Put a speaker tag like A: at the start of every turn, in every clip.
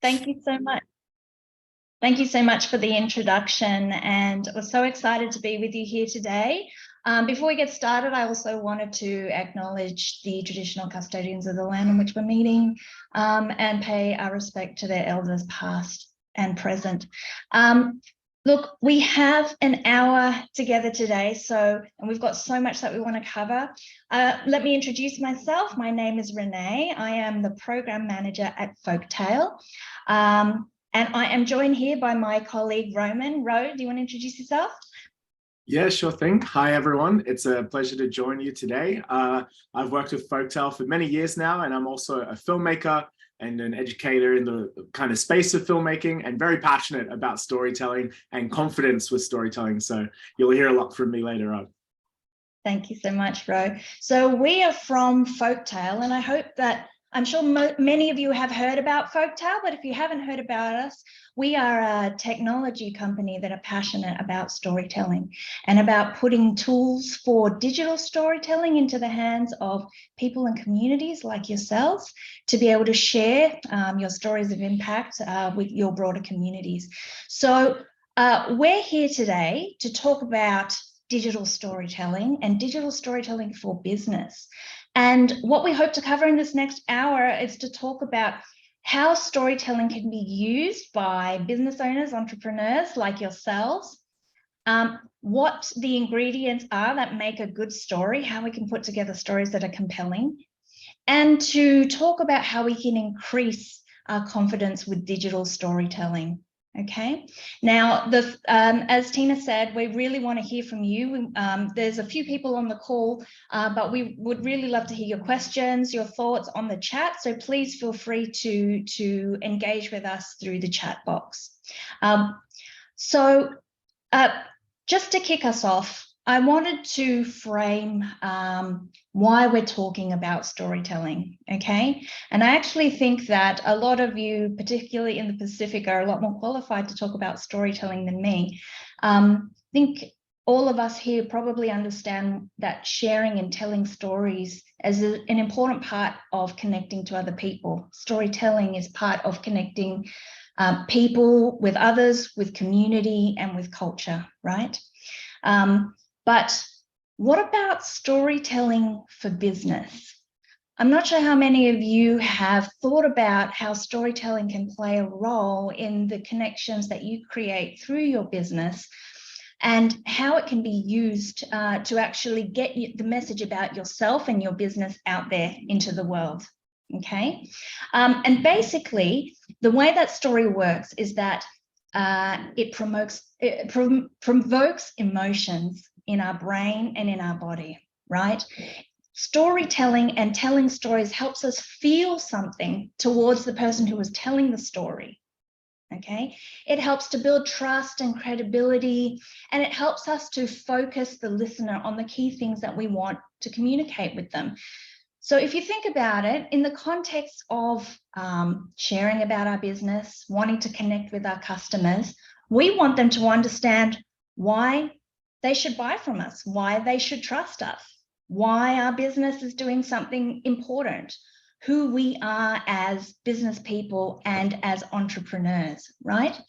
A: Thank you so much. Thank you so much for the introduction, and we're so excited to be with you here today. Before we get started, I also wanted to acknowledge the traditional custodians of the land on which we're meeting and pay our respect to their elders past and present. Look, we have an hour together today, and we've got so much that we want to cover. Let me introduce myself. My name is Renee. I am the program manager at Folktale. And I am joined here by my colleague, Roman. Ro, do you want to introduce yourself?
B: Yeah, sure thing. Hi, everyone. It's a pleasure to join you today. I've worked with Folktale for many years now, and I'm also a filmmaker and an educator in the kind of space of filmmaking, and very passionate about storytelling and confidence with storytelling. So you'll hear a lot from me later on.
A: Thank you so much, Ro. So we are from Folktale, and I hope that I'm sure many of you have heard about Folktale, but if you haven't heard about us, we are a technology company that are passionate about storytelling and about putting tools for digital storytelling into the hands of people and communities like yourselves to be able to share your stories of impact with your broader communities. So we're here today to talk about digital storytelling and digital storytelling for business. And what we hope to cover in this next hour is to talk about how storytelling can be used by business owners, entrepreneurs like yourselves, what the ingredients are that make a good story, how we can put together stories that are compelling, and to talk about how we can increase our confidence with digital storytelling. Okay, now as Tina said, we really want to hear from you. There's a few people on the call, but we would really love to hear your questions, your thoughts on the chat. So please feel free to engage with us through the chat box. Just to kick us off, I wanted to frame why we're talking about storytelling, okay? And I actually think that a lot of you, particularly in the Pacific, are a lot more qualified to talk about storytelling than me. I think all of us here probably understand that sharing and telling stories is an important part of connecting to other people. Storytelling is part of connecting people with others, with community, and with culture, right? But what about storytelling for business? I'm not sure how many of you have thought about how storytelling can play a role in the connections that you create through your business and how it can be used to actually get the message about yourself and your business out there into the world. Okay, and basically the way that story works is that it provokes emotions in our brain and in our body, right? Storytelling and telling stories helps us feel something towards the person who is telling the story, okay? It helps to build trust and credibility, and it helps us to focus the listener on the key things that we want to communicate with them. So if you think about it, in the context of sharing about our business, wanting to connect with our customers, we want them to understand why they should buy from us, why they should trust us, why our business is doing something important, who we are as business people and as entrepreneurs, right?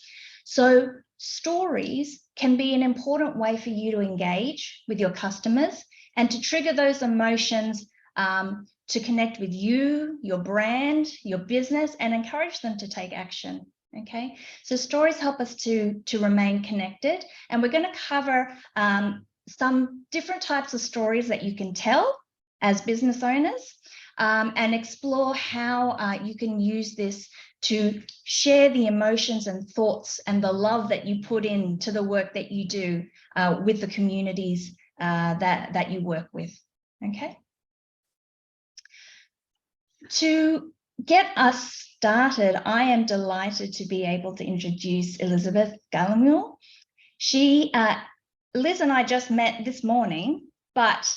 A: So stories can be an important way for you to engage with your customers and to trigger those emotions to connect with you, your brand, your business, and encourage them to take action. Okay, so stories help us to remain connected, and we're going to cover some different types of stories that you can tell as business owners and explore how you can use this to share the emotions and thoughts and the love that you put into the work that you do with the communities that you work with. Okay. To get us started, I am delighted to be able to introduce Elizabeth Gallimore. Liz and I just met this morning, but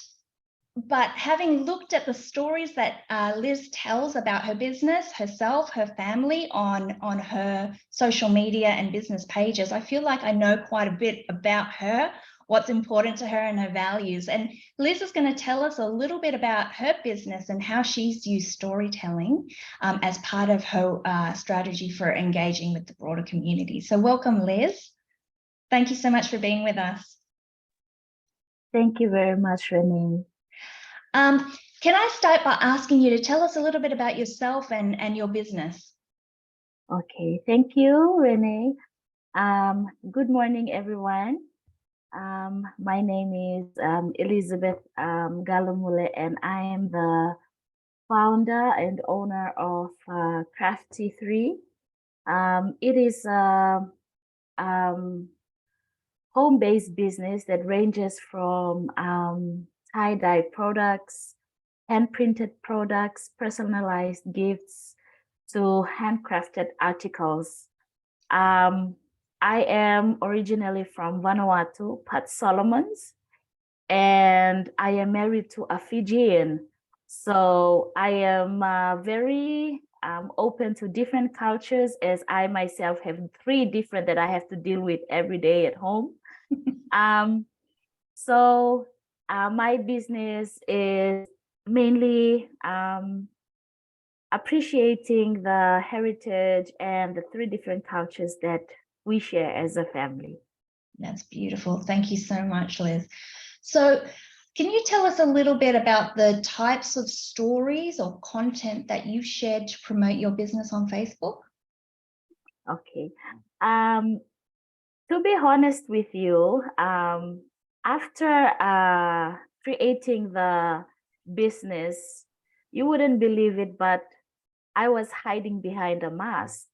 A: having looked at the stories that Liz tells about her business, herself, her family on her social media and business pages, I feel like I know quite a bit about her what's important to her and her values. And Liz is going to tell us a little bit about her business and how she's used storytelling as part of her strategy for engaging with the broader community. So welcome, Liz. Thank you so much for being with us.
C: Thank you very much, Renee.
A: Can I start by asking you to tell us a little bit about yourself and your business?
C: Okay, thank you, Renee. Good morning, everyone. My name is Elizabeth Galumule, and I am the founder and owner of Crafty3. It is a home-based business that ranges from tie-dye products, hand-printed products, personalized gifts, to handcrafted articles. I am originally from Vanuatu, Pat Solomons, and I am married to a Fijian. So I am very open to different cultures, as I myself have 3 different that I have to deal with every day at home. So my business is mainly appreciating the heritage and the 3 different cultures that we share as a family.
A: That's beautiful. Thank you so much, Liz. So can you tell us a little bit about the types of stories or content that you've shared to promote your business on Facebook?
C: Okay. To be honest with you, after creating the business, you wouldn't believe it, but I was hiding behind a mask.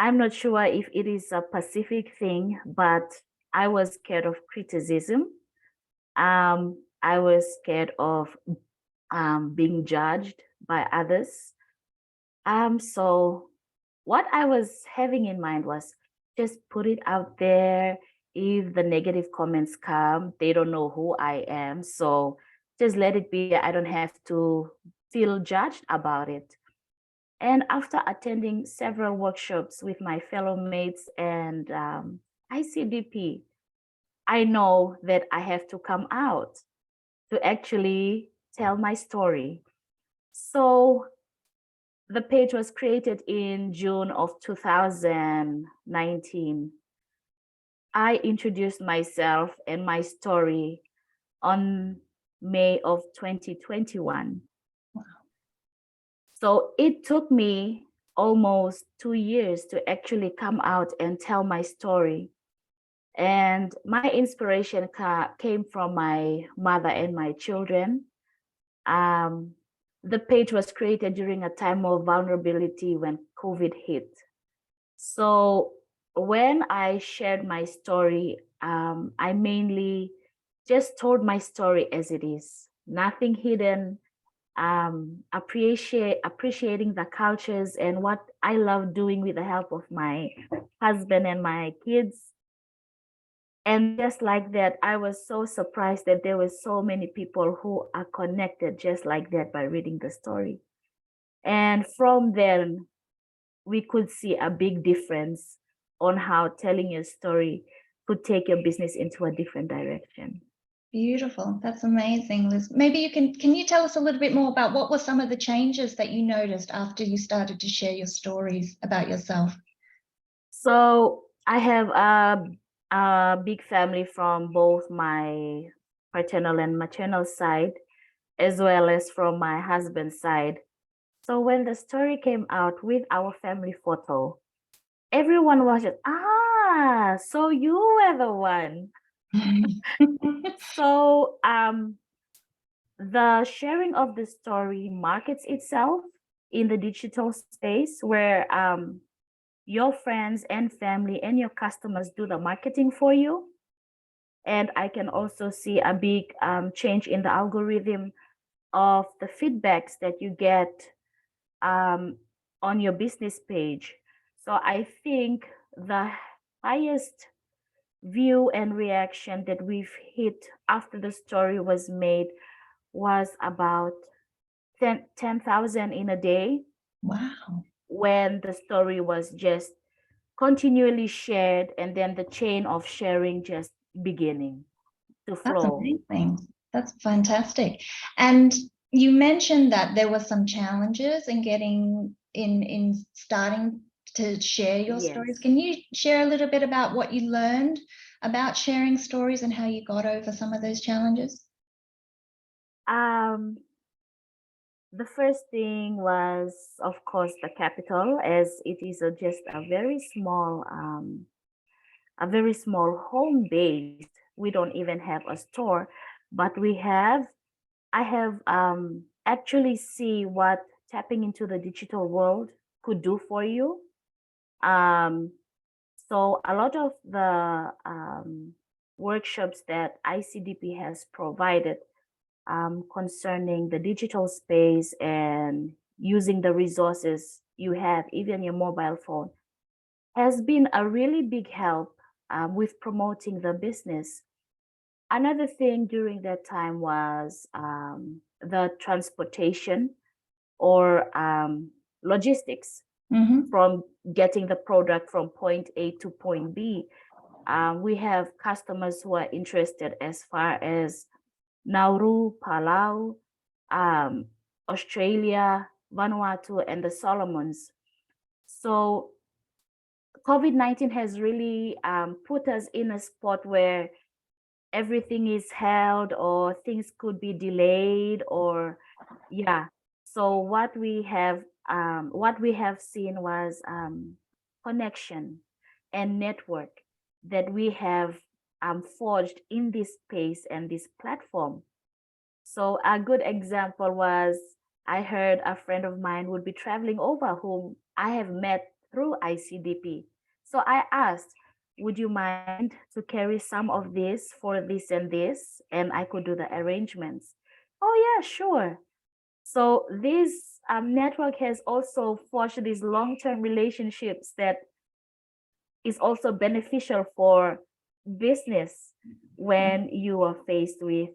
C: I'm not sure if it is a Pacific thing, but I was scared of criticism. I was scared of being judged by others. So what I was having in mind was just put it out there. If the negative comments come, they don't know who I am. So just let it be. I don't have to feel judged about it. And after attending several workshops with my fellow mates and ICDP, I know that I have to come out to actually tell my story. So the page was created in June of 2019. I introduced myself and my story on May of 2021.
A: Wow.
C: So it took me almost 2 years to actually come out and tell my story. And my inspiration came from my mother and my children. The page was created during a time of vulnerability when COVID hit. So when I shared my story, I mainly just told my story as it is, nothing hidden, appreciating the cultures and what I love doing with the help of my husband and my kids. And just like that, I was so surprised that there were so many people who are connected just like that by reading the story. And from then, we could see a big difference on how telling your story could take your business into a different direction.
A: Beautiful. That's amazing, Liz. Maybe you can you tell us a little bit more about what were some of the changes that you noticed after you started to share your stories about yourself?
C: So I have a big family from both my paternal and maternal side, as well as from my husband's side. So when the story came out with our family photo, everyone was just, so you were the one. So the sharing of the story markets itself in the digital space where your friends and family and your customers do the marketing for you. And I can also see a big change in the algorithm of the feedbacks that you get on your business page. So I think the highest view and reaction that we've hit after the story was made was about 10,000 in a day.
A: Wow.
C: When the story was just continually shared, and then the chain of sharing just beginning to
A: That's
C: flow.
A: amazing. That's fantastic. And you mentioned that there were some challenges in getting in starting to share your stories.
C: Yes.
A: Can you share a little bit about what you learned about sharing stories and how you got over some of those challenges?
C: The first thing was, of course, the capital, as it is just a very small home base. We don't even have a store, but I have actually see what tapping into the digital world could do for you. So a lot of the workshops that ICDP has provided concerning the digital space and using the resources you have, even your mobile phone, has been a really big help with promoting the business. Another thing during that time was the transportation or logistics from getting the product from point A to point B. We have customers who are interested as far as Nauru, Palau, Australia, Vanuatu, and the Solomons. So COVID-19 has really put us in a spot where everything is held or things could be delayed, or yeah. So what we have seen was connection and network that we have forged in this space and this platform. So a good example was, I heard a friend of mine would be traveling over whom I have met through ICDP. So I asked, would you mind to carry some of this for this and this? And I could do the arrangements. Oh yeah, sure. So this network has also forged these long-term relationships that is also beneficial for business when you are faced with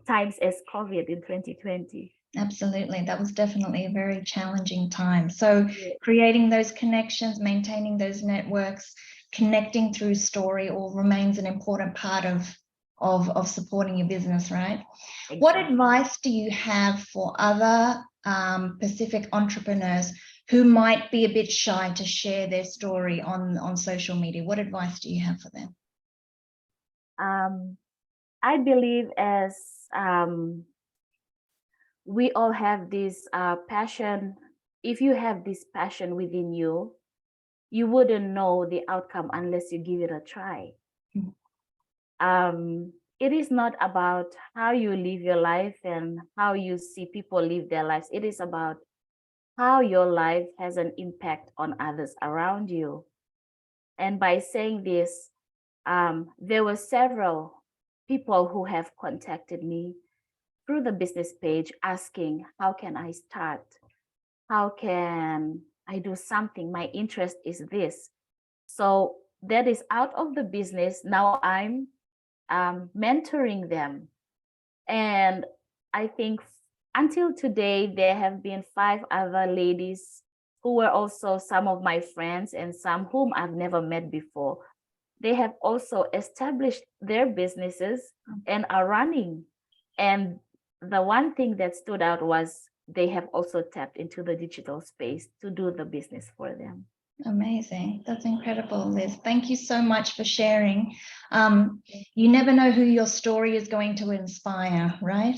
C: times as COVID in 2020.
A: Absolutely. That was definitely a very challenging time. So creating those connections, maintaining those networks, connecting through story all remains an important part of supporting your business, right? Exactly. What advice do you have for other Pacific entrepreneurs who might be a bit shy to share their story on social media? What advice do you have for them?
C: I believe as we all have this passion. If you have this passion within you, you wouldn't know the outcome unless you give it a try. It is not about how you live your life and how you see people live their lives. It is about how your life has an impact on others around you. And by saying this, there were several people who have contacted me through the business page asking, how can I start? How can I do something? My interest is this. So that is out of the business. Now I'm mentoring them. And I think until today, there have been 5 other ladies who were also some of my friends and some whom I've never met before. They have also established their businesses and are running. And the one thing that stood out was they have also tapped into the digital space to do the business for them.
A: Amazing. That's incredible, Liz. Thank you so much for sharing. You never know who your story is going to inspire, right?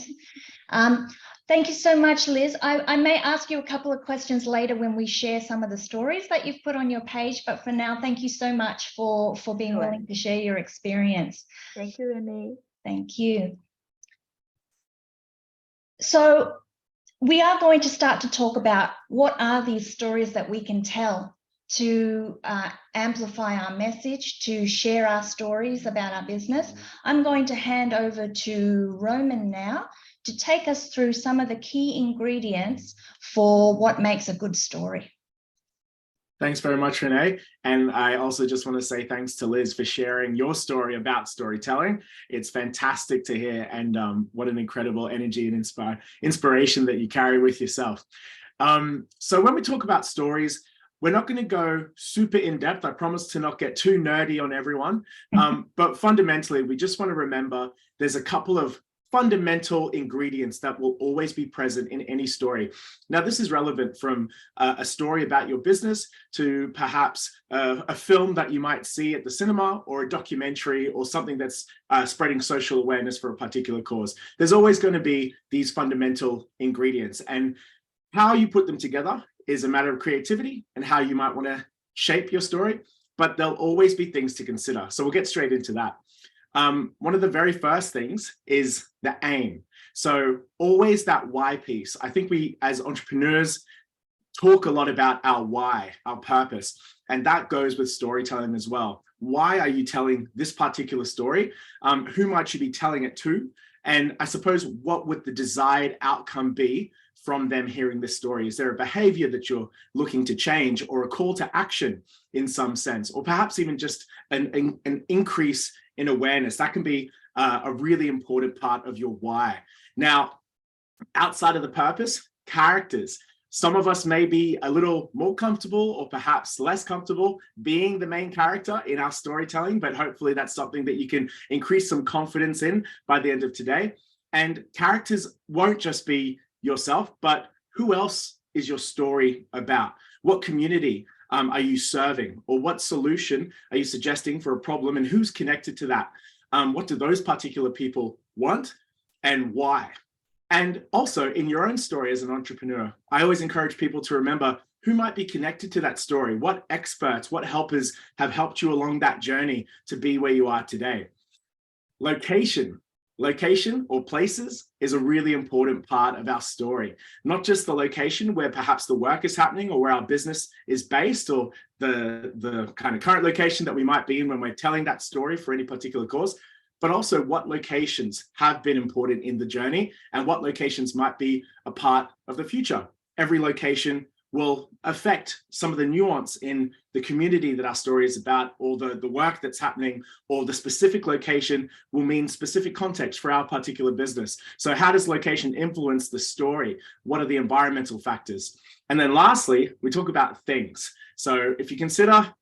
A: Thank you so much, Liz. I may ask you a couple of questions later when we share some of the stories that you've put on your page, but for now, thank you so much for being willing to share your experience.
C: Thank you, Renee.
A: Thank you. So we are going to start to talk about what are these stories that we can tell to amplify our message, to share our stories about our business. I'm going to hand over to Roman now to take us through some of the key ingredients for what makes a good story.
B: Thanks very much, Renee. And I also just want to say thanks to Liz for sharing your story about storytelling. It's fantastic to hear, and what an incredible energy and inspiration that you carry with yourself. So when we talk about stories, We're not going to go super in depth. I promise to not get too nerdy on everyone. But fundamentally, we just want to remember there's a couple of fundamental ingredients that will always be present in any story. Now, this is relevant from a story about your business to perhaps a film that you might see at the cinema, or a documentary, or something that's spreading social awareness for a particular cause. There's always going to be these fundamental ingredients, and how you put them together is a matter of creativity and how you might want to shape your story, but there'll always be things to consider. So we'll get straight into that. One of the very first things is the aim. So always that why piece. I think we as entrepreneurs talk a lot about our why, our purpose, and that goes with storytelling as well. Why are you telling this particular story? Who might you be telling it to? And I suppose, what would the desired outcome be from them hearing this story? Is there a behavior that you're looking to change, or a call to action in some sense, or perhaps even just an increase in awareness? That can be a really important part of your why. Now, outside of the purpose, characters. Some of us may be a little more comfortable, or perhaps less comfortable, being the main character in our storytelling, but hopefully that's something that you can increase some confidence in by the end of today. And characters won't just be yourself, but who else is your story about? What community are you serving, or what solution are you suggesting for a problem, and who's connected to that? What do those particular people want, and why? And also, in your own story as an entrepreneur, I always encourage people to remember who might be connected to that story. What experts, what helpers have helped you along that journey to be where you are today? Location or places is a really important part of our story. Not just the location where perhaps the work is happening, or where our business is based, or the kind of current location that we might be in when we're telling that story for any particular cause, but also what locations have been important in the journey, and what locations might be a part of the future. Every location will affect some of the nuance in the community that our story is about, or the work that's happening, or the specific location will mean specific context for our particular business. So how does location influence the story? What are the environmental factors? And then lastly, we talk about things. So if you consider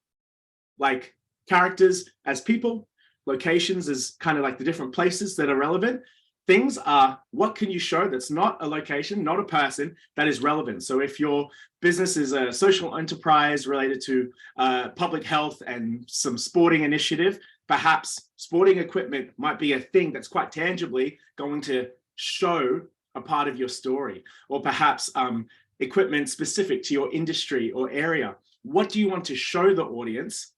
B: like characters as people, locations as kind of like the different places that are relevant, things are what can you show that's not a location, not a person, that is relevant. So if your business is a social enterprise related to public health and some sporting initiative, perhaps sporting equipment might be a thing that's quite tangibly going to show a part of your story, or perhaps equipment specific to your industry or area. What do you want to show the audience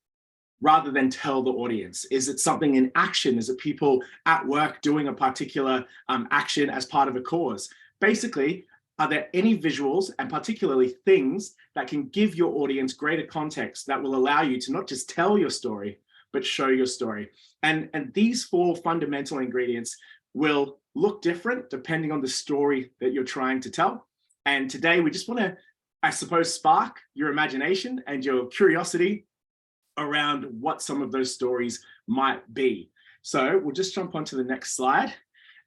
B: rather than tell the audience? Is it something in action? Is it people at work doing a particular action as part of a cause? Basically, are there any visuals, and particularly things, that can give your audience greater context that will allow you to not just tell your story, but show your story? And these four fundamental ingredients will look different depending on the story that you're trying to tell. And today we just want to, I suppose, spark your imagination and your curiosity around what some of those stories might be. So we'll just jump onto the next slide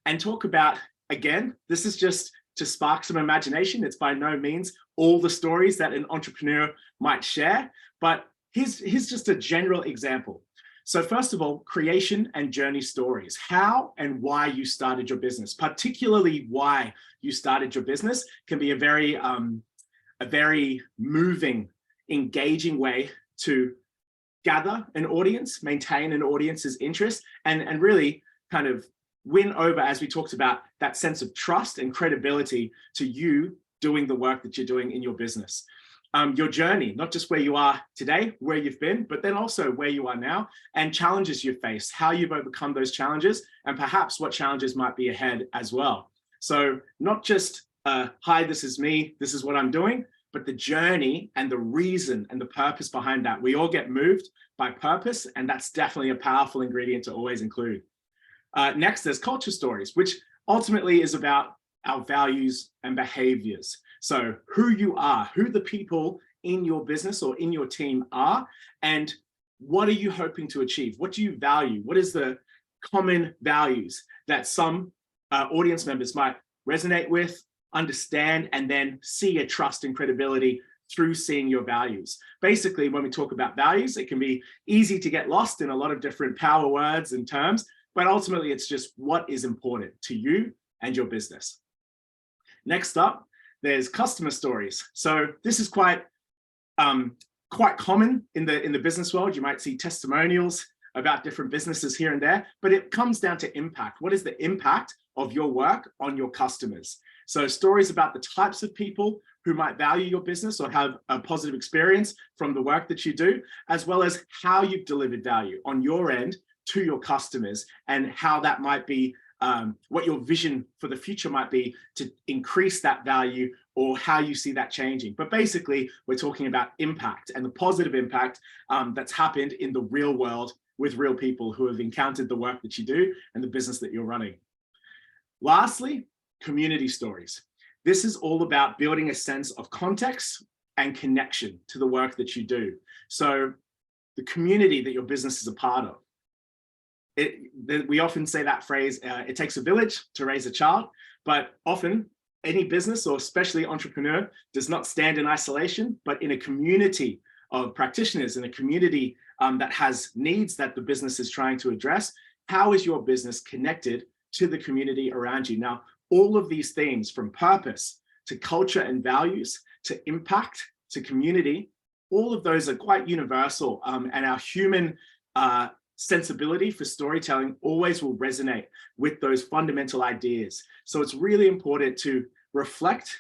B: and talk about, again, this is just to spark some imagination. It's by no means all the stories that an entrepreneur might share, but here's just a general example. So first of all, creation and journey stories, how and why you started your business, particularly why you started your business, can be a very moving, engaging way to gather an audience, maintain an audience's interest, and really kind of win over, as we talked about, that sense of trust and credibility to you doing the work that you're doing in your business. Your journey, not just where you are today, where you've been, but then also where you are now, and challenges you've faced, how you've overcome those challenges, and perhaps what challenges might be ahead as well. So not just, hi, this is me, this is what I'm doing, but the journey and the reason and the purpose behind that. We all get moved by purpose, and that's definitely a powerful ingredient to always include. Next, there's culture stories, which ultimately is about our values and behaviors. So who you are, who the people in your business or in your team are, and what are you hoping to achieve? What do you value? What is the common values that some audience members might resonate with, understand, and then see a trust and credibility through seeing your values. Basically, when we talk about values, it can be easy to get lost in a lot of different power words and terms, but ultimately it's just what is important to you and your business. Next up, there's customer stories. So this is quite common in the business world. You might see testimonials about different businesses here and there, but it comes down to impact. What is the impact of your work on your customers? So stories about the types of people who might value your business or have a positive experience from the work that you do, as well as how you've delivered value on your end to your customers, and how that might be, what your vision for the future might be to increase that value, or how you see that changing. But basically, we're talking about impact and the positive impact that's happened in the real world with real people who have encountered the work that you do and the business that you're running. Lastly, community stories. This is all about building a sense of context and connection to the work that you do. So the community that your business is a part of. We often say that phrase, it takes a village to raise a child, but often any business, or especially entrepreneur, does not stand in isolation, but in a community of practitioners, in a community that has needs that the business is trying to address. How is your business connected to the community around you? Now, all of these themes, from purpose to culture and values to impact to community, all of those are quite universal, and our human sensibility for storytelling always will resonate with those fundamental ideas. So it's really important to reflect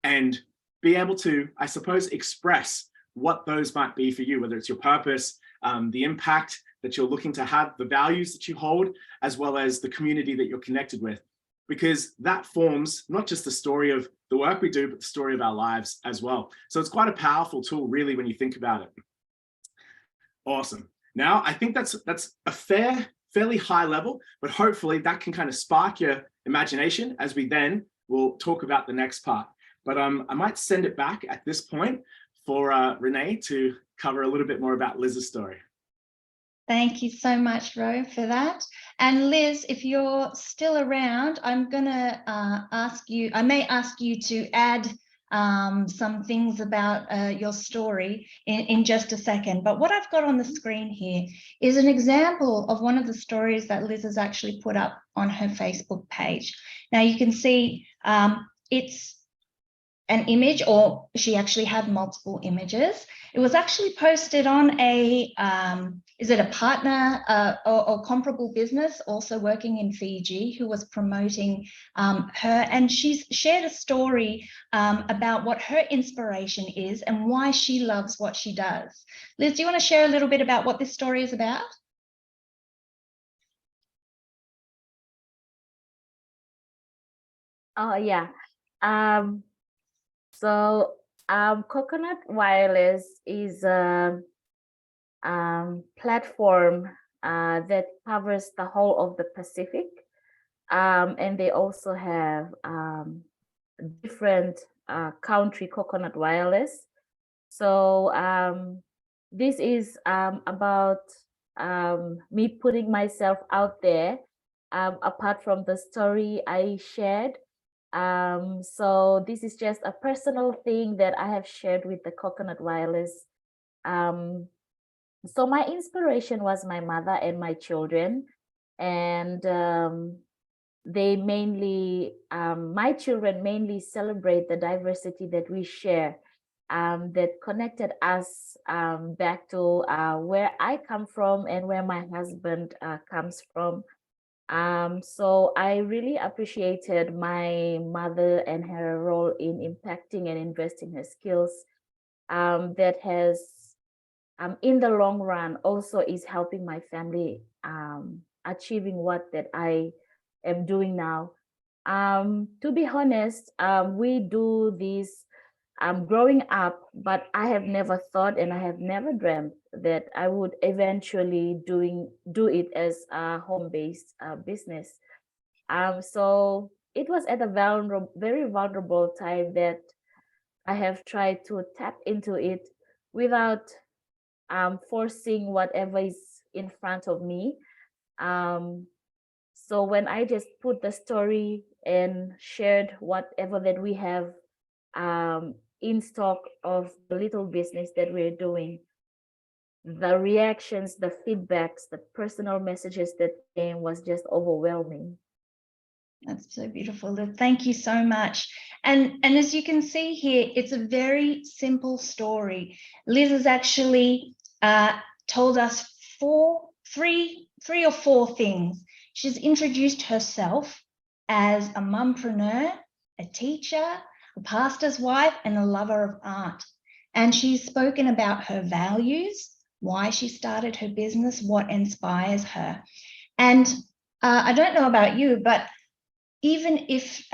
B: and be able to, I suppose, express what those might be for you, whether it's your purpose, the impact that you're looking to have, the values that you hold, as well as the community that you're connected with, because that forms not just the story of the work we do, but the story of our lives as well. So it's quite a powerful tool, really, when you think about it. Awesome. Now, I think that's a fairly high level, but hopefully that can kind of spark your imagination as we then will talk about the next part. But I might send it back at this point for Renee to cover a little bit more about Liz's story.
A: Thank you so much, Ro, for that. And Liz, if you're still around, I'm gonna I may ask you to add some things about your story in just a second. But what I've got on the screen here is an example of one of the stories that Liz has actually put up on her Facebook page. Now you can see it's an image, or she actually had multiple images. It was actually posted on a, is it a partner or comparable business also working in Fiji, who was promoting her, and she's shared a story about what her inspiration is and why she loves what she does. Liz, do you want to share a little bit about what this story is about?
C: Oh, yeah. So Coconut Wireless is a platform that covers the whole of the Pacific, and they also have different country Coconut Wireless. So this is about me putting myself out there, apart from the story I shared. So this is just a personal thing that I have shared with the Coconut Wireless. So my inspiration was my mother and my children, and they mainly, my children mainly celebrate the diversity that we share, that connected us back to where I come from and where my husband comes from. So I really appreciated my mother and her role in impacting and investing her skills, that has, in the long run, also is helping my family achieving what that I am doing now. To be honest, we do this growing up, but I have never thought and I have never dreamt that I would eventually do it as a home-based business. So it was at a very vulnerable time that I have tried to tap into it without forcing whatever is in front of me. So when I just put the story and shared whatever that we have in stock of the little business that we're doing, the reactions, the feedbacks, the personal messages that came was just overwhelming.
A: That's so beautiful, Liz. Thank you so much. And as you can see here, it's a very simple story. Liz has actually told us three or four things. She's introduced herself as a mumpreneur, a teacher, a pastor's wife, and a lover of art. And she's spoken about her values, why she started her business, what inspires her. And I don't know about you, but even if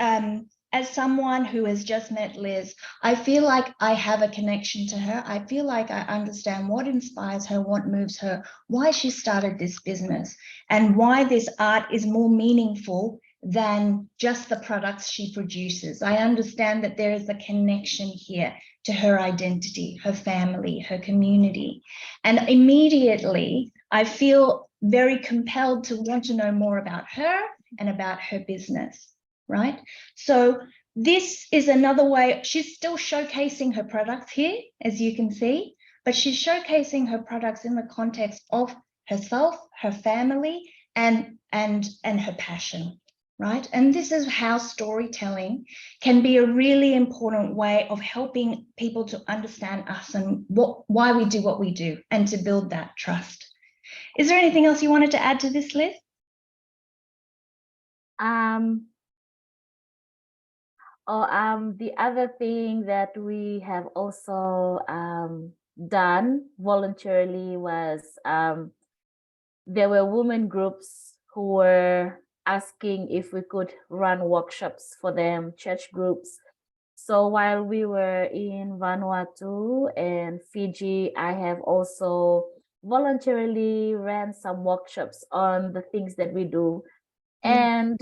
A: as someone who has just met Liz, I feel like I have a connection to her. I feel like I understand what inspires her, what moves her, why she started this business, and why this art is more meaningful than just the products she produces. I understand that there is a connection here to her identity, her family, her community. And immediately I feel very compelled to want to know more about her and about her business, right? So this is another way. She's still showcasing her products here, as you can see, but she's showcasing her products in the context of herself, her family, and her passion, right? And this is how storytelling can be a really important way of helping people to understand us and why we do what we do, and to build that trust. Is there anything else you wanted to add to this, Liz?
C: The other thing that we have also done voluntarily was there were women groups who were asking if we could run workshops for them, church groups. So while we were in Vanuatu and Fiji, I have also voluntarily ran some workshops on the things that we do. And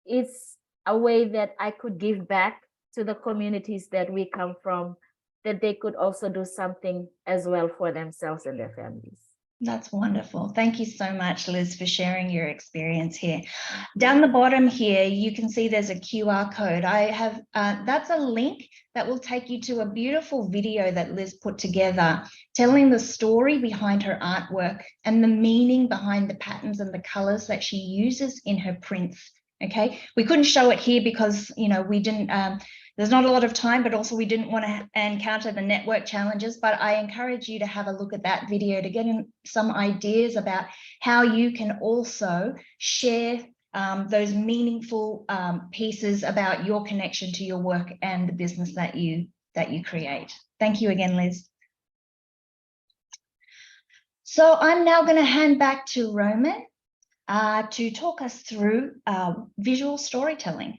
C: it's a way that I could give back to the communities that we come from, that they could also do something as well for themselves and their families.
A: That's wonderful. Thank you so much, Liz, for sharing your experience here. Down the bottom here, you can see there's a QR code. I have, that's a link that will take you to a beautiful video that Liz put together, telling the story behind her artwork and the meaning behind the patterns and the colors that she uses in her prints. Okay, we couldn't show it here because, you know, we didn't, there's not a lot of time, but also we didn't want to encounter the network challenges. But I encourage you to have a look at that video to get in some ideas about how you can also share those meaningful pieces about your connection to your work and the business that you create. Thank you again, Liz. So I'm now going to hand back to Roman to talk us through visual storytelling.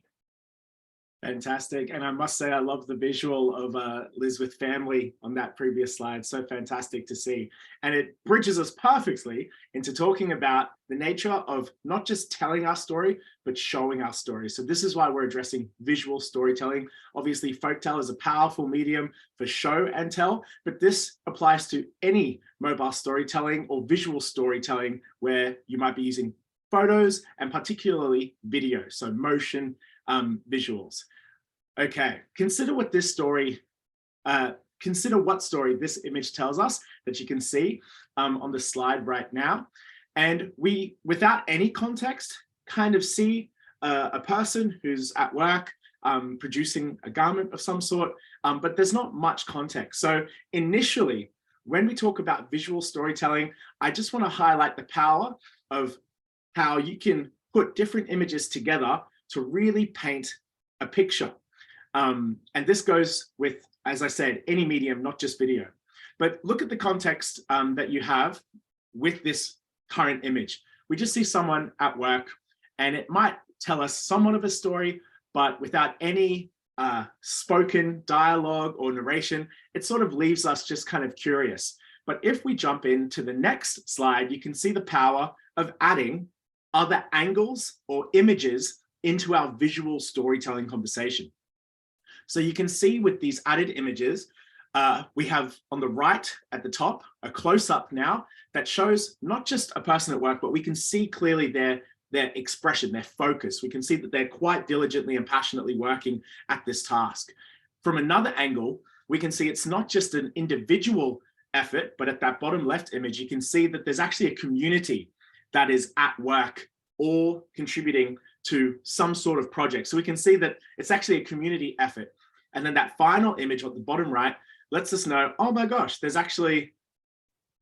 B: Fantastic. And I must say, I love the visual of Liz with family on that previous slide. So fantastic to see. And it bridges us perfectly into talking about the nature of not just telling our story, but showing our story. So this is why we're addressing visual storytelling. Obviously, folktale is a powerful medium for show and tell, but this applies to any mobile storytelling or visual storytelling where you might be using photos and particularly video, so motion visuals. Okay, consider what this story, consider what story this image tells us that you can see on the slide right now. And we, without any context, kind of see a person who's at work producing a garment of some sort, but there's not much context. So initially, when we talk about visual storytelling, I just want to highlight the power of how you can put different images together to really paint a picture. And this goes with, as I said, any medium, not just video. But look at the context that you have with this current image. We just see someone at work, and it might tell us somewhat of a story, but without any spoken dialogue or narration, it sort of leaves us just kind of curious. But if we jump into the next slide, you can see the power of adding other angles or images into our visual storytelling conversation. So you can see with these added images, we have on the right at the top, a close-up now that shows not just a person at work, but we can see clearly their expression, their focus. We can see that they're quite diligently and passionately working at this task. From another angle, we can see it's not just an individual effort, but at that bottom left image, you can see that there's actually a community that is at work or contributing to some sort of project. So we can see that it's actually a community effort. And then that final image at the bottom right lets us know, oh my gosh, there's actually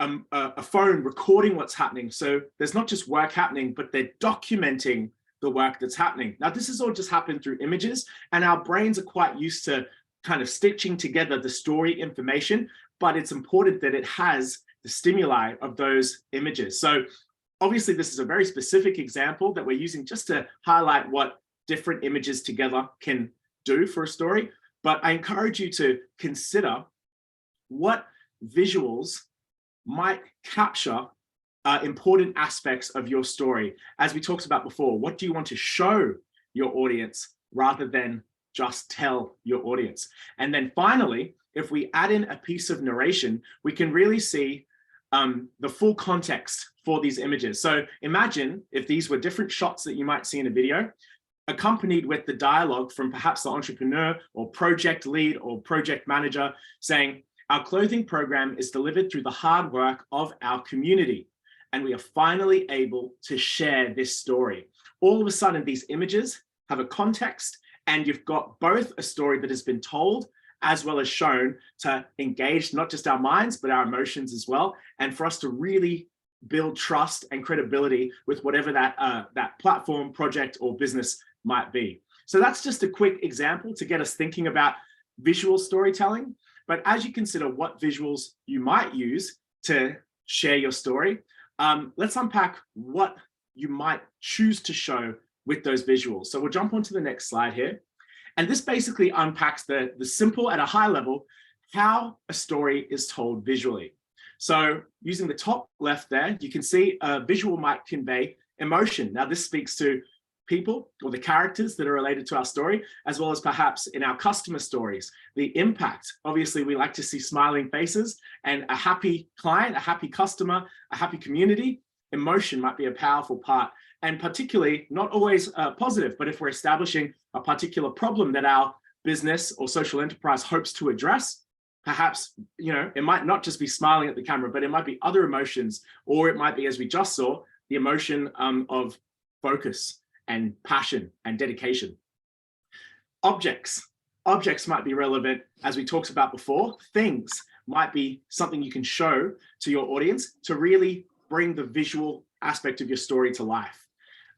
B: a phone recording what's happening. So there's not just work happening, but they're documenting the work that's happening. Now, this has all just happened through images, and our brains are quite used to kind of stitching together the story information, but it's important that it has the stimuli of those images. So obviously, this is a very specific example that we're using just to highlight what different images together can do for a story. But I encourage you to consider what visuals might capture important aspects of your story. As we talked about before, what do you want to show your audience rather than just tell your audience? And then finally, if we add in a piece of narration, we can really see the full context for these images. So imagine if these were different shots that you might see in a video, accompanied with the dialogue from perhaps the entrepreneur or project lead or project manager saying, our clothing program is delivered through the hard work of our community, and we are finally able to share this story. All of a sudden, these images have a context, and you've got both a story that has been told as well as shown to engage not just our minds, but our emotions as well, and for us to really build trust and credibility with whatever that platform, project, or business might be. So that's just a quick example to get us thinking about visual storytelling. But as you consider what visuals you might use to share your story, let's unpack what you might choose to show with those visuals. So we'll jump onto the next slide here. And this basically unpacks the simple at a high level, how a story is told visually. So using the top left there, you can see a visual might convey emotion. Now this speaks to people or the characters that are related to our story, as well as perhaps in our customer stories, the impact. Obviously, we like to see smiling faces, and a happy client, a happy customer, a happy community. Emotion might be a powerful part, and particularly not always positive, but if we're establishing a particular problem that our business or social enterprise hopes to address, perhaps, it might not just be smiling at the camera, but it might be other emotions, or it might be, as we just saw, the emotion of focus and passion and dedication. Objects might be relevant, as we talked about before. Things might be something you can show to your audience to really bring the visual aspect of your story to life.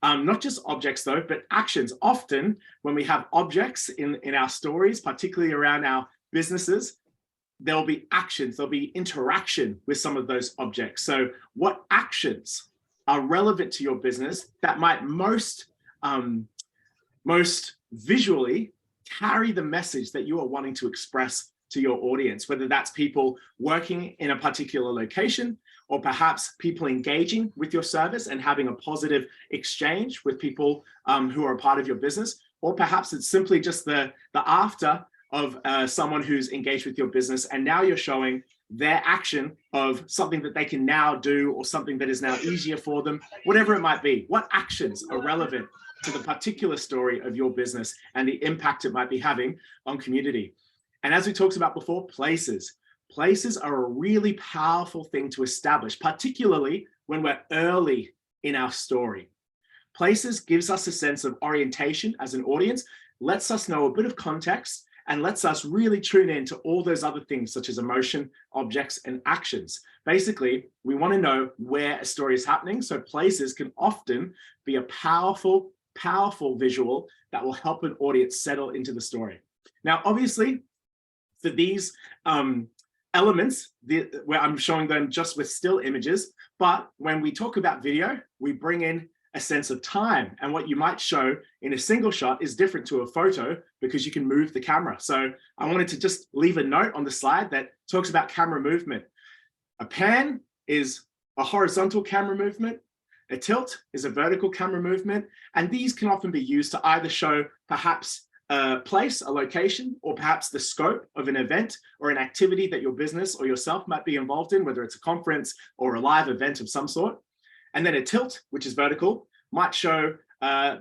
B: Not just objects though, but actions. Often when we have objects in our stories, particularly around our businesses, there'll be actions, there'll be interaction with some of those objects. So what actions are relevant to your business that might most visually carry the message that you are wanting to express to your audience, whether that's people working in a particular location, or perhaps people engaging with your service and having a positive exchange with people who are a part of your business, or perhaps it's simply just the after of someone who's engaged with your business, and now you're showing their action of something that they can now do, or something that is now easier for them, whatever it might be. What actions are relevant to the particular story of your business and the impact it might be having on community? And as we talked about before, places. Places are a really powerful thing to establish, particularly when we're early in our story. Places gives us a sense of orientation as an audience, lets us know a bit of context, and lets us really tune in to all those other things such as emotion, objects, and actions. Basically, we want to know where a story is happening, so places can often be a powerful visual that will help an audience settle into the story. Now, obviously, for these elements, where I'm showing them just with still images, but when we talk about video, we bring in a sense of time, and what you might show in a single shot is different to a photo because you can move the camera. So I wanted to just leave a note on the slide that talks about camera movement. A pan is a horizontal camera movement. A tilt is a vertical camera movement, and these can often be used to either show perhaps a place, a location, or perhaps the scope of an event or an activity that your business or yourself might be involved in, whether it's a conference or a live event of some sort. And then a tilt, which is vertical, might show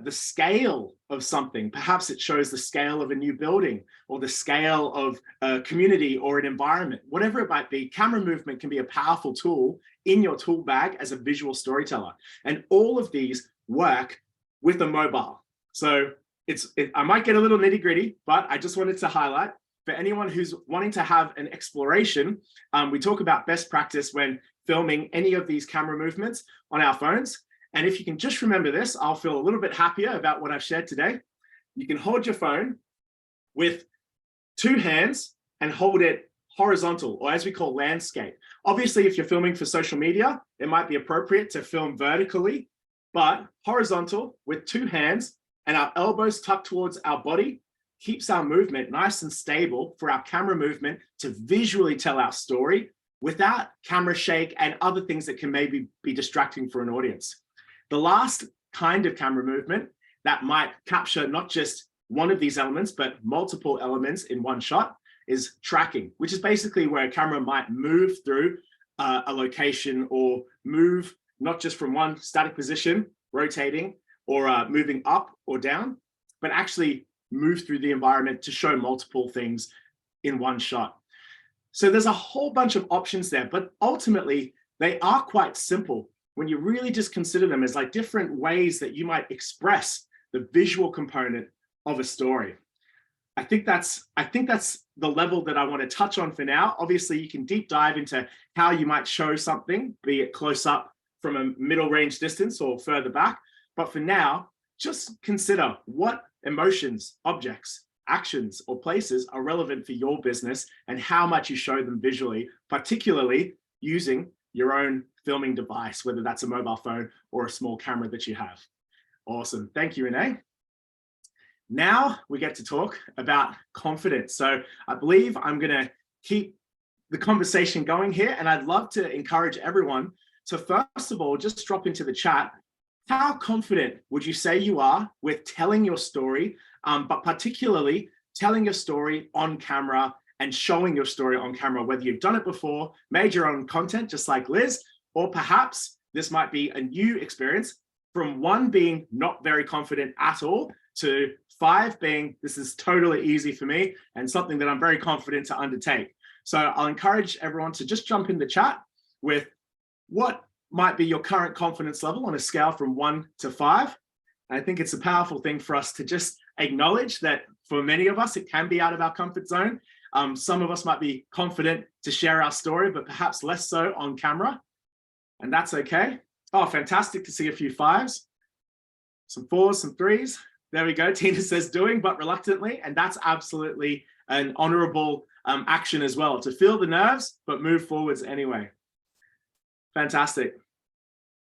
B: the scale of something. Perhaps it shows the scale of a new building or the scale of a community or an environment. Whatever it might be, camera movement can be a powerful tool in your tool bag as a visual storyteller. And all of these work with a mobile. So I might get a little nitty gritty, but I just wanted to highlight for anyone who's wanting to have an exploration, we talk about best practice when filming any of these camera movements on our phones. And if you can just remember this, I'll feel a little bit happier about what I've shared today. You can hold your phone with 2 hands and hold it horizontal, or as we call landscape. Obviously, if you're filming for social media, it might be appropriate to film vertically, but horizontal with 2 hands and our elbows tucked towards our body keeps our movement nice and stable for our camera movement to visually tell our story without camera shake and other things that can maybe be distracting for an audience. The last kind of camera movement that might capture not just one of these elements, but multiple elements in one shot is tracking, which is basically where a camera might move through a location or move not just from one static position, rotating or moving up or down, but actually move through the environment to show multiple things in one shot. So there's a whole bunch of options there, but ultimately they are quite simple when you really just consider them as like different ways that you might express the visual component of a story. I think that's the level that I want to touch on for now. Obviously, you can deep dive into how you might show something, be it close up from a middle range distance or further back. But for now, just consider what emotions, objects, actions, or places are relevant for your business and how much you show them visually, particularly using your own filming device, whether that's a mobile phone or a small camera that you have. Awesome. Thank you, Renee. Now we get to talk about confidence. So I believe I'm going to keep the conversation going here, and I'd love to encourage everyone to first of all, just drop into the chat, how confident would you say you are with telling your story, but particularly telling your story on camera and showing your story on camera, whether you've done it before, made your own content, just like Liz, or perhaps this might be a new experience from 1 being not very confident at all to 5 being, this is totally easy for me and something that I'm very confident to undertake. So I'll encourage everyone to just jump in the chat with what might be your current confidence level on a scale from 1 to 5. I think it's a powerful thing for us to just acknowledge that for many of us, it can be out of our comfort zone. Some of us might be confident to share our story, but perhaps less so on camera. And that's okay. Oh, fantastic to see a few 5s, some 4s, some 3s. There we go. Tina says doing, but reluctantly. And that's absolutely an honorable action as well, to feel the nerves, but move forwards anyway. Fantastic.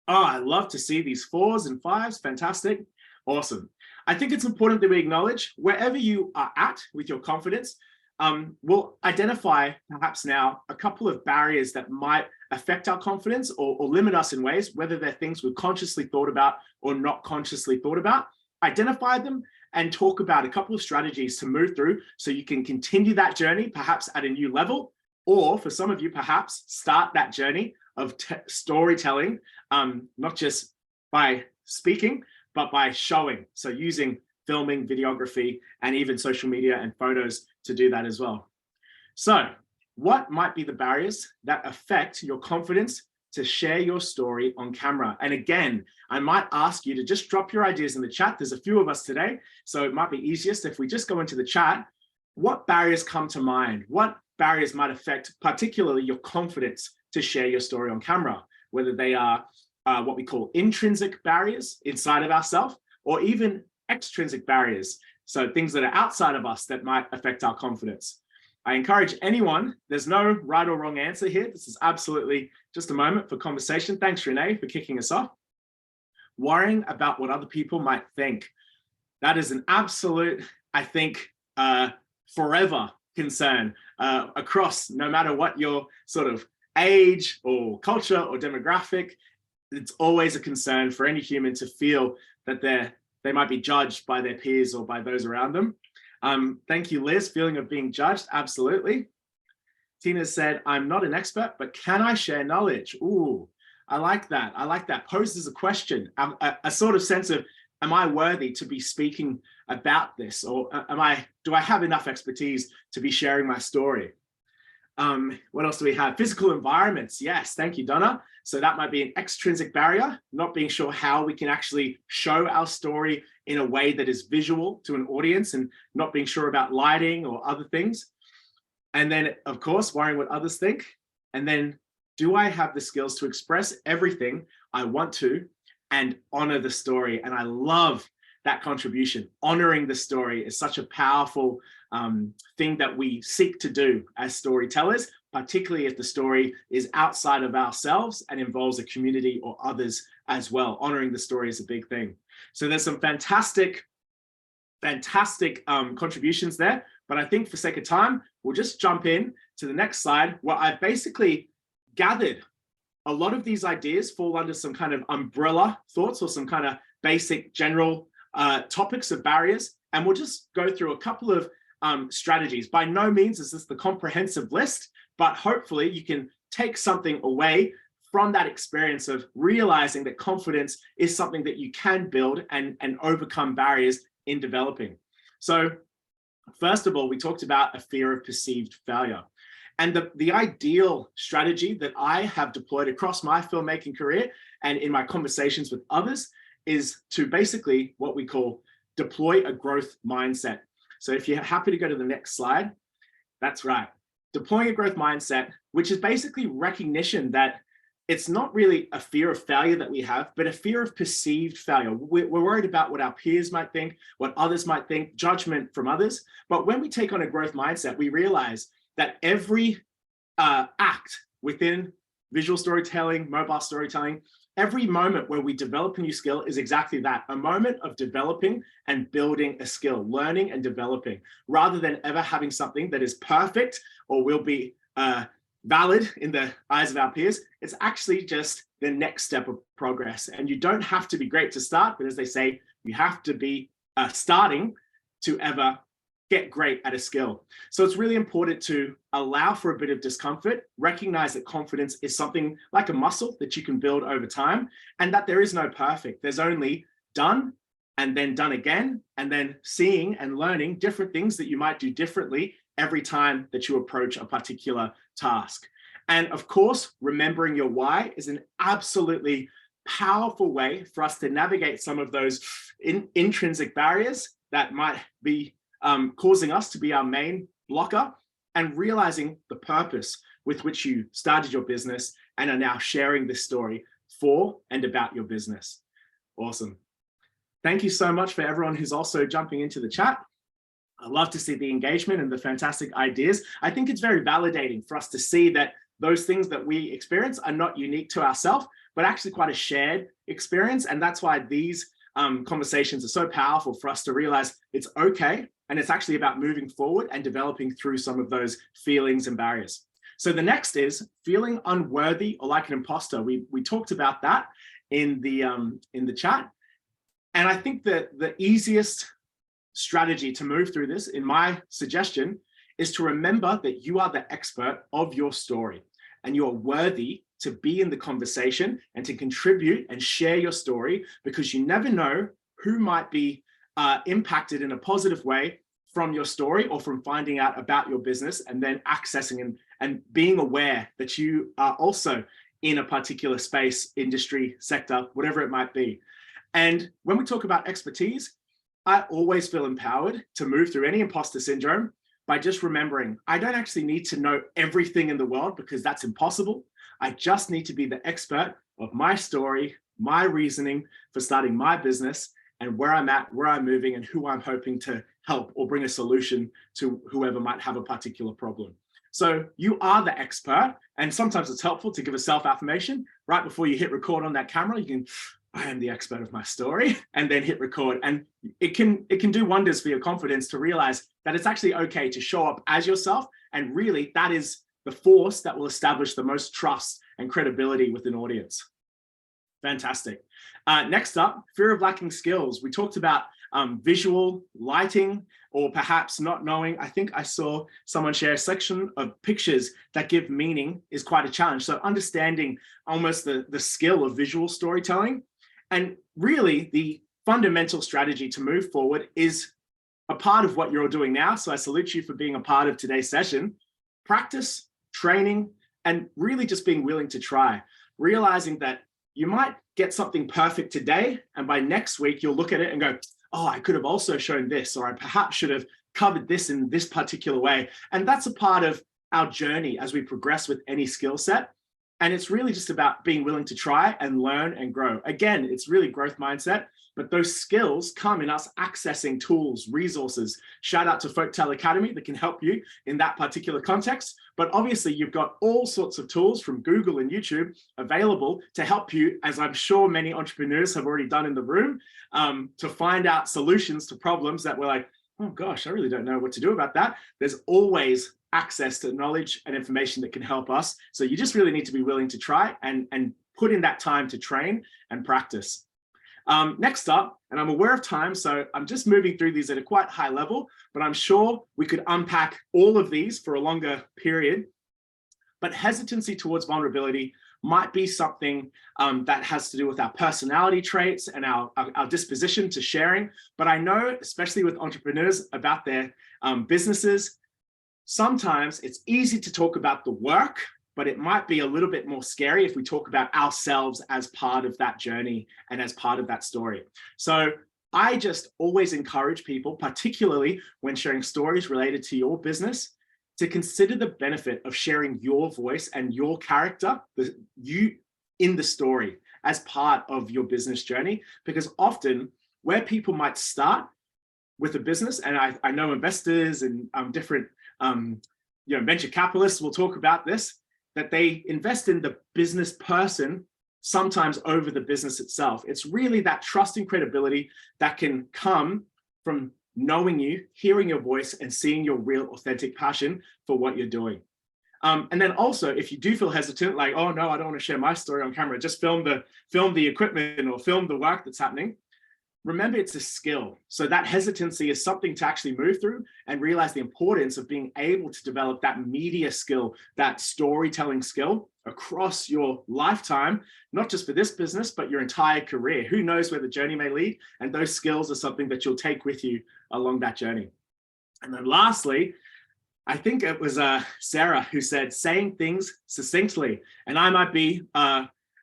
B: Oh, I love to see these 4s and 5s. Fantastic. Awesome. I think it's important that we acknowledge wherever you are at with your confidence, we'll identify perhaps now a couple of barriers that might affect our confidence or limit us in ways, whether they're things we've consciously thought about or not consciously thought about. Identify them and talk about a couple of strategies to move through so you can continue that journey, perhaps at a new level, or for some of you, perhaps start that journey of storytelling, not just by speaking, but by showing. So using filming, videography, and even social media and photos to do that as well. So what might be the barriers that affect your confidence to share your story on camera? And again, I might ask you to just drop your ideas in the chat. There's a few of us today, so it might be easiest if we just go into the chat. What barriers come to mind? What barriers might affect particularly your confidence to share your story on camera, whether they are what we call intrinsic barriers inside of ourselves, or even extrinsic barriers, so things that are outside of us that might affect our confidence. I encourage anyone, there's no right or wrong answer here. This is absolutely just a moment for conversation. Thanks, Renee, for kicking us off. Worrying about what other people might think. That is an absolute, I think, forever concern across, no matter what your sort of age or culture or demographic. It's always a concern for any human to feel that they might be judged by their peers or by those around them. Thank you, Liz. Feeling of being judged, absolutely. Tina said, I'm not an expert, but can I share knowledge? Ooh, I like that. I like that. Posed as a question, a sort of sense of am I worthy to be speaking about this? Or do I have enough expertise to be sharing my story? What else do we have? Physical environments. Yes, thank you, Donna. So that might be an extrinsic barrier, not being sure how we can actually show our story in a way that is visual to an audience and not being sure about lighting or other things. And then, of course, worrying what others think. And then, do I have the skills to express everything I want to and honor the story? And I love that contribution. Honoring the story is such a powerful thing that we seek to do as storytellers, particularly if the story is outside of ourselves and involves a community or others as well. Honoring the story is a big thing. So there's some fantastic contributions there, but I think for sake of time, we'll just jump in to the next slide, where I've basically gathered a lot of these ideas fall under some kind of umbrella thoughts or some kind of basic general topics of barriers. And we'll just go through a couple of strategies. By no means is this the comprehensive list, but hopefully you can take something away from that experience of realizing that confidence is something that you can build and overcome barriers in developing. So first of all, we talked about a fear of perceived failure. And the ideal strategy that I have deployed across my filmmaking career and in my conversations with others is to basically what we call deploy a growth mindset. So if you're happy to go to the next slide, that's right. Deploying a growth mindset, which is basically recognition that it's not really a fear of failure that we have, but a fear of perceived failure. We're worried about what our peers might think, what others might think, judgment from others. But when we take on a growth mindset, we realize that every act within visual storytelling, mobile storytelling, every moment where we develop a new skill is exactly that, a moment of developing and building a skill, learning and developing, rather than ever having something that is perfect or will be valid in the eyes of our peers. It's actually just the next step of progress. And you don't have to be great to start, but as they say, you have to be starting to ever get great at a skill. So it's really important to allow for a bit of discomfort, recognize that confidence is something like a muscle that you can build over time, and that there is no perfect. There's only done and then done again, and then seeing and learning different things that you might do differently every time that you approach a particular task. And of course, remembering your why is an absolutely powerful way for us to navigate some of those intrinsic barriers that might be causing us to be our main blocker, and realizing the purpose with which you started your business and are now sharing this story for and about your business. Awesome. Thank you so much for everyone who's also jumping into the chat. I love to see the engagement and the fantastic ideas. I think it's very validating for us to see that those things that we experience are not unique to ourselves, but actually quite a shared experience. And that's why these conversations are so powerful for us to realize it's okay. And it's actually about moving forward and developing through some of those feelings and barriers. So the next is feeling unworthy or like an imposter. We talked about that in the chat. And I think that the easiest strategy to move through this, in my suggestion, is to remember that you are the expert of your story and you are worthy to be in the conversation and to contribute and share your story, because you never know who might be impacted in a positive way from your story or from finding out about your business and then accessing and being aware that you are also in a particular space, industry, sector, whatever it might be. And when we talk about expertise, I always feel empowered to move through any imposter syndrome by just remembering I don't actually need to know everything in the world, because that's impossible. I just need to be the expert of my story, my reasoning for starting my business, and where I'm at, where I'm moving, and who I'm hoping to help or bring a solution to whoever might have a particular problem. So you are the expert, and sometimes it's helpful to give a self-affirmation right before you hit record on that camera. You can, I am the expert of my story, and then hit record. And it can do wonders for your confidence to realize that it's actually okay to show up as yourself. And really, that is the force that will establish the most trust and credibility with an audience. Fantastic. Next up, fear of lacking skills. We talked about visual lighting, or perhaps not knowing. I think I saw someone share a section of pictures that give meaning is quite a challenge. So understanding almost the skill of visual storytelling. And really, the fundamental strategy to move forward is a part of what you're all doing now. So I salute you for being a part of today's session. Practice, training, and really just being willing to try, realizing that you might get something perfect today, and by next week, you'll look at it and go, oh, I could have also shown this, or I perhaps should have covered this in this particular way. And that's a part of our journey as we progress with any skill set. And it's really just about being willing to try and learn and grow. Again, it's really growth mindset, but those skills come in us accessing tools, resources. Shout out to Folktale Academy that can help you in that particular context. But obviously you've got all sorts of tools from Google and YouTube available to help you, as I'm sure many entrepreneurs have already done in the room, to find out solutions to problems that we're like, oh gosh, I really don't know what to do about that. There's always access to knowledge and information that can help us. So you just really need to be willing to try and put in that time to train and practice. Next up, and I'm aware of time, so I'm just moving through these at a quite high level, but I'm sure we could unpack all of these for a longer period. But hesitancy towards vulnerability might be something that has to do with our personality traits and our disposition to sharing. But I know, especially with entrepreneurs about their businesses, sometimes it's easy to talk about the work, but it might be a little bit more scary if we talk about ourselves as part of that journey and as part of that story. So I just always encourage people, particularly when sharing stories related to your business, to consider the benefit of sharing your voice and your character, you in the story as part of your business journey. Because often where people might start with a business, and I know investors and different venture capitalists will talk about this, that they invest in the business person sometimes over the business itself. It's really that trust and credibility that can come from knowing you, hearing your voice, and seeing your real authentic passion for what you're doing. And then also, if you do feel hesitant, like, oh no, I don't want to share my story on camera, just film the equipment or film the work that's happening. Remember, it's a skill. So that hesitancy is something to actually move through and realize the importance of being able to develop that media skill, that storytelling skill across your lifetime, not just for this business, but your entire career. Who knows where the journey may lead? And those skills are something that you'll take with you along that journey. And then lastly, I think it was Sarah who said, saying things succinctly. And I might be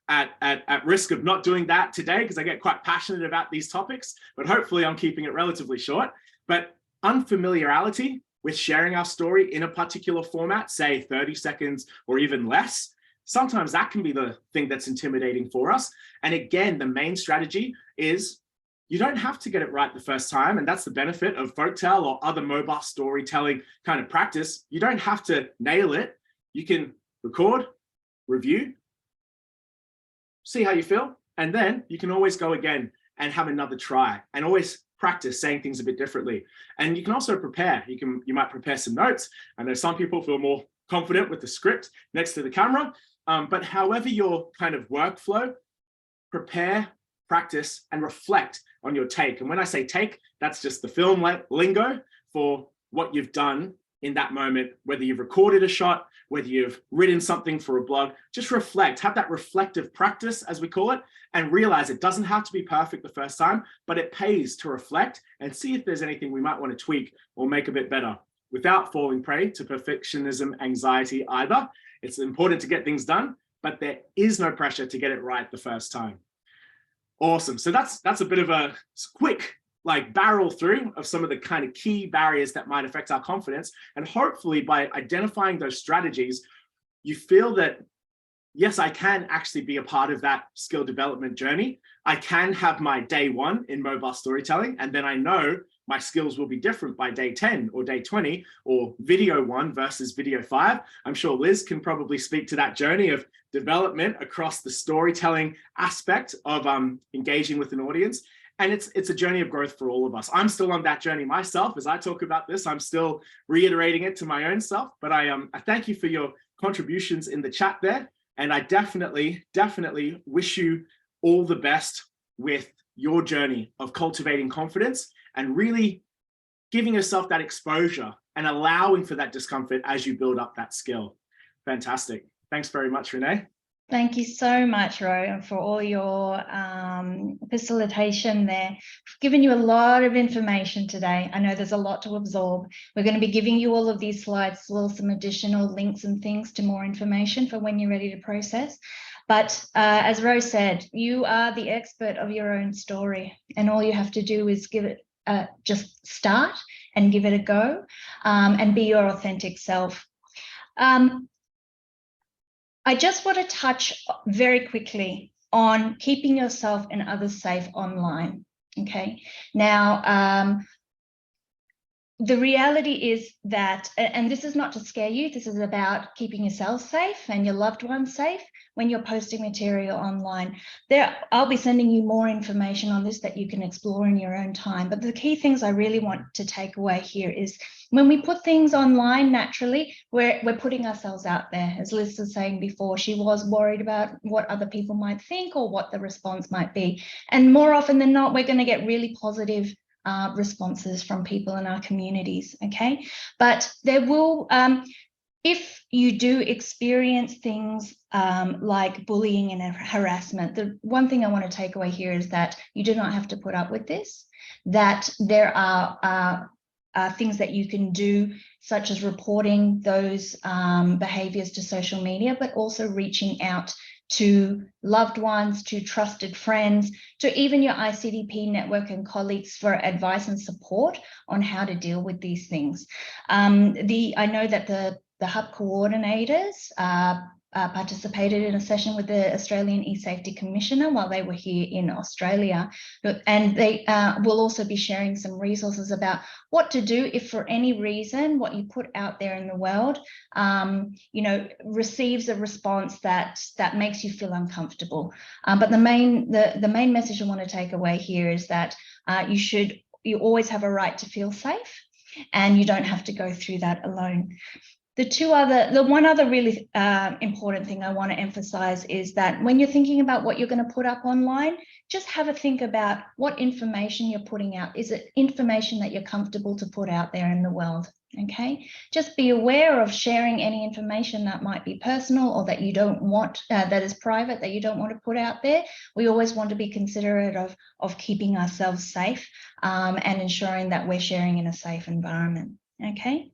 B: at risk of not doing that today because I get quite passionate about these topics, but hopefully I'm keeping it relatively short. But unfamiliarity with sharing our story in a particular format, say 30 seconds or even less, sometimes that can be the thing that's intimidating for us. And again, the main strategy is you don't have to get it right the first time. And that's the benefit of Folktale or other mobile storytelling kind of practice. You don't have to nail it. You can record, review, see how you feel, and then you can always go again and have another try and always practice saying things a bit differently. And you can also prepare. You might prepare some notes. I know some people feel more confident with the script next to the camera, but however your kind of workflow, prepare, practice, and reflect on your take. And when I say take, that's just the film lingo for what you've done in that moment, whether you've recorded a shot, whether you've written something for a blog, just reflect, have that reflective practice, as we call it, and realize it doesn't have to be perfect the first time, but it pays to reflect and see if there's anything we might want to tweak or make a bit better without falling prey to perfectionism anxiety either. It's important to get things done, but there is no pressure to get it right the first time. Awesome. So that's a bit of a quick barrel through of some of the kind of key barriers that might affect our confidence. And hopefully by identifying those strategies, you feel that, yes, I can actually be a part of that skill development journey. I can have my day 1 in mobile storytelling, and then I know my skills will be different by day 10 or day 20 or video 1 versus video 5. I'm sure Liz can probably speak to that journey of development across the storytelling aspect of engaging with an audience. And it's a journey of growth for all of us. I'm still on that journey myself. As I talk about this, I'm still reiterating it to my own self. But I thank you for your contributions in the chat there. And I definitely wish you all the best with your journey of cultivating confidence and really giving yourself that exposure and allowing for that discomfort as you build up that skill. Fantastic. Thanks very much, Renee.
A: Thank you so much, Ro, and for all your facilitation there. I've given you a lot of information today. I know there's a lot to absorb. We're going to be giving you all of these slides, as well as some additional links and things to more information for when you're ready to process. But as Ro said, you are the expert of your own story, and all you have to do is give it, just start and give it a go, and be your authentic self. I just want to touch very quickly on keeping yourself and others safe online. Okay. Now, the reality is that, and this is not to scare you, this is about keeping yourself safe and your loved ones safe when you're posting material online. I'll be sending you more information on this that you can explore in your own time. But the key things I really want to take away here is when we put things online, naturally, we're putting ourselves out there. As Liz was saying before, she was worried about what other people might think or what the response might be. And more often than not, we're going to get really positive responses from people in our communities. Okay, but there will, if you do experience things like bullying and harassment, the one thing I want to take away here is that you do not have to put up with this, that there are things that you can do, such as reporting those behaviors to social media, but also reaching out to loved ones, to trusted friends, to even your ICDP network and colleagues for advice and support on how to deal with these things. I know that the hub coordinators participated in a session with the Australian E-Safety Commissioner while they were here in Australia. And they will also be sharing some resources about what to do if for any reason what you put out there in the world, you know, receives a response that makes you feel uncomfortable. But the main message I want to take away here is that you always have a right to feel safe, and you don't have to go through that alone. The one other really important thing I want to emphasize is that when you're thinking about what you're going to put up online, just have a think about what information you're putting out. Is it information that you're comfortable to put out there in the world? Okay, just be aware of sharing any information that might be personal or that you don't want, that is private, that you don't want to put out there. We always want to be considerate of keeping ourselves safe and ensuring that we're sharing in a safe environment. Okay.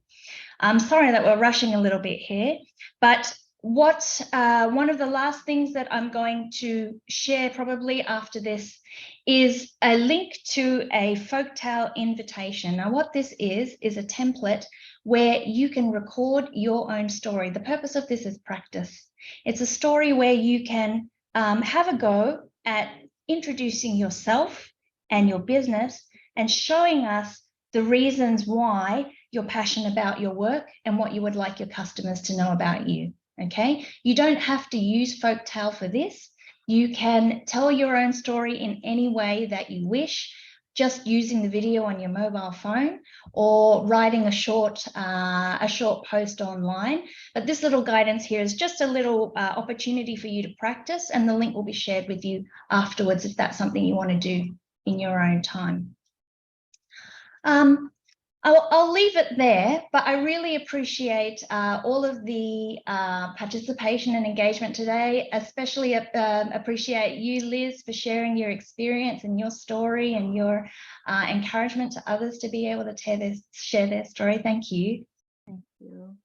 A: I'm sorry that we're rushing a little bit here, but one of the last things that I'm going to share probably after this is a link to a folktale invitation. Now, what this is a template where you can record your own story. The purpose of this is practice. It's a story where you can have a go at introducing yourself and your business and showing us the reasons why you're passionate about your work and what you would like your customers to know about you. Okay, you don't have to use folktale for this. You can tell your own story in any way that you wish, just using the video on your mobile phone or writing a short post online. But this little guidance here is just a little opportunity for you to practice, and the link will be shared with you afterwards if that's something you want to do in your own time. I'll leave it there, but I really appreciate all of the participation and engagement today. Especially appreciate you, Liz, for sharing your experience and your story and your encouragement to others to be able to share their story. Thank you.
C: Thank you.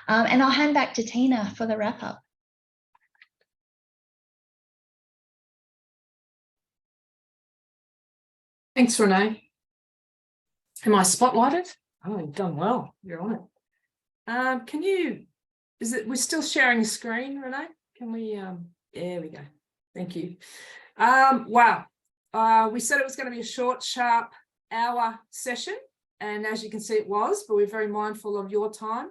A: And I'll hand back to Tina for the wrap up.
D: Thanks, Renee. Am I spotlighted? Oh, you've done well. You're on it. We're still sharing the screen, Renee? Can we, there we go. Thank you. Wow. We said it was going to be a short, sharp hour session. And as you can see, it was, but we're very mindful of your time,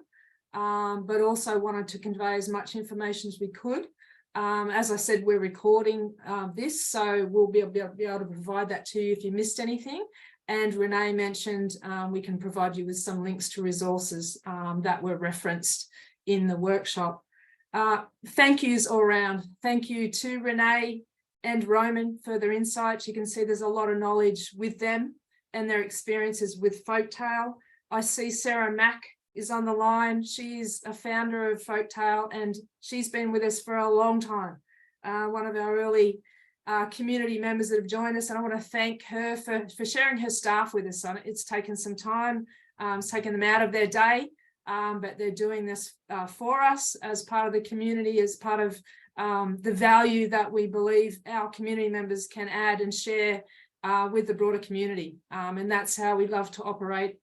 D: but also wanted to convey as much information as we could. As I said, we're recording this, so we'll be able to provide that to you if you missed anything. And Renee mentioned we can provide you with some links to resources that were referenced in the workshop. Thank yous all around. Thank you to Renee and Roman for their insights. You can see there's a lot of knowledge with them and their experiences with folktale. I see Sarah Mack is on the line. She's a founder of Folktale, and she's been with us for a long time. One of our early community members that have joined us, and I want to thank her for sharing her staff with us. It's taken some time, it's taken them out of their day, but they're doing this for us as part of the community, as part of the value that we believe our community members can add and share with the broader community. And that's how we love to operate.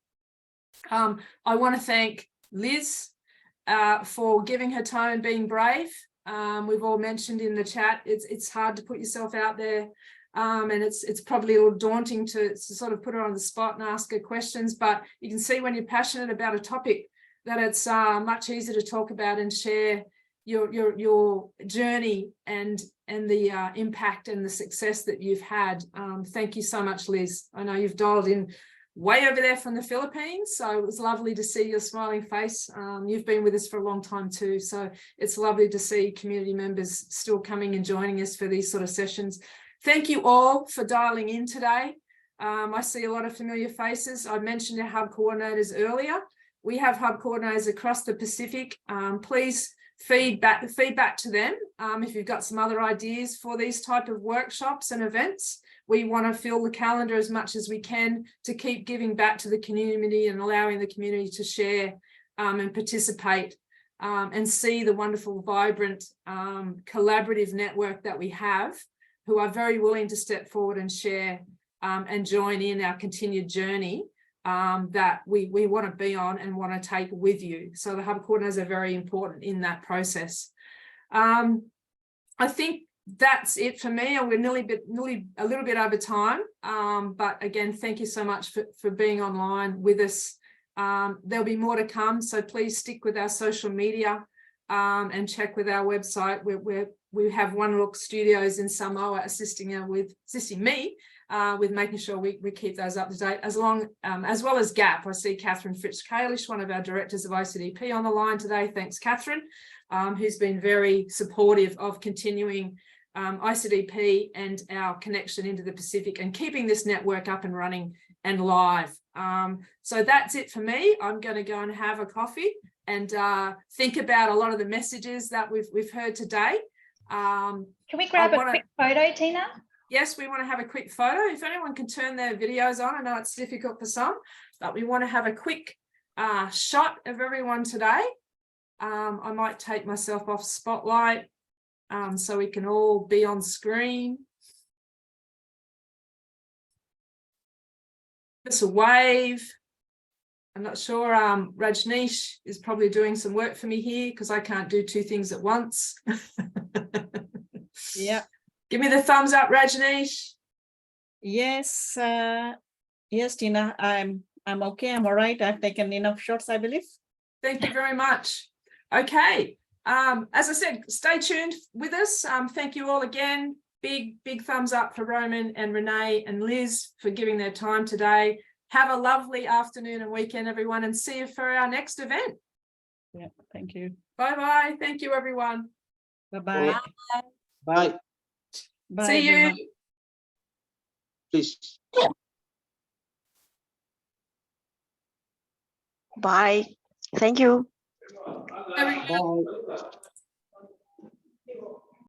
D: I want to thank Liz for giving her time and being brave. We've all mentioned in the chat, it's hard to put yourself out there, and it's probably a little daunting to sort of put her on the spot and ask her questions, but you can see when you're passionate about a topic that it's much easier to talk about and share your journey and the impact and the success that you've had. Thank you so much, Liz. I know you've dialed in way over there from the Philippines, so it was lovely to see your smiling face. You've been with us for a long time too, so it's lovely to see community members still coming and joining us for these sort of sessions. Thank you all for dialing in today. I see a lot of familiar faces. I mentioned our hub coordinators earlier. We have hub coordinators across the Pacific. Please feedback to them if you've got some other ideas for these type of workshops and events. We want to fill the calendar as much as we can to keep giving back to the community and allowing the community to share and participate and see the wonderful, vibrant, collaborative network that we have, who are very willing to step forward and share and join in our continued journey that we want to be on and want to take with you. So the hub coordinators are very important in that process. I think that's it for me. We're nearly a little bit over time, but again, thank you so much for being online with us. There'll be more to come, so please stick with our social media and check with our website. We have One Look Studios in Samoa assisting me with making sure we keep those up to date, as well as GAP. I see Catherine Fritz-Kalish, one of our directors of ICDP, on the line today. Thanks, Catherine, who's been very supportive of continuing ICDP and our connection into the Pacific and keeping this network up and running and live. So that's it for me. I'm going to go and have a coffee and think about a lot of the messages that we've heard today.
A: Can we grab a quick photo, Tina?
D: Yes, we want to have a quick photo. If anyone can turn their videos on, I know it's difficult for some, but we want to have a quick shot of everyone today. I might take myself off spotlight so we can all be on screen. Just a wave. I'm not sure. Rajneesh is probably doing some work for me here because I can't do two things at once.
E: Yeah.
D: Give me the thumbs up, Rajneesh.
E: Yes, yes, Tina. I'm okay. I'm all right. I've taken enough shots, I believe.
D: Thank you very much. Okay. As I said, stay tuned with us. Thank you all again. Big thumbs up for Roman and Renee and Liz for giving their time today. Have a lovely afternoon and weekend, everyone, and see you for our next event.
E: Yeah, thank you.
D: Bye-bye. Thank you, everyone.
E: Bye-bye.
F: Bye.
E: Bye,
D: See
E: everyone.
D: you.
F: Please.
G: Bye. Thank you.
D: Everyone.
F: Bye.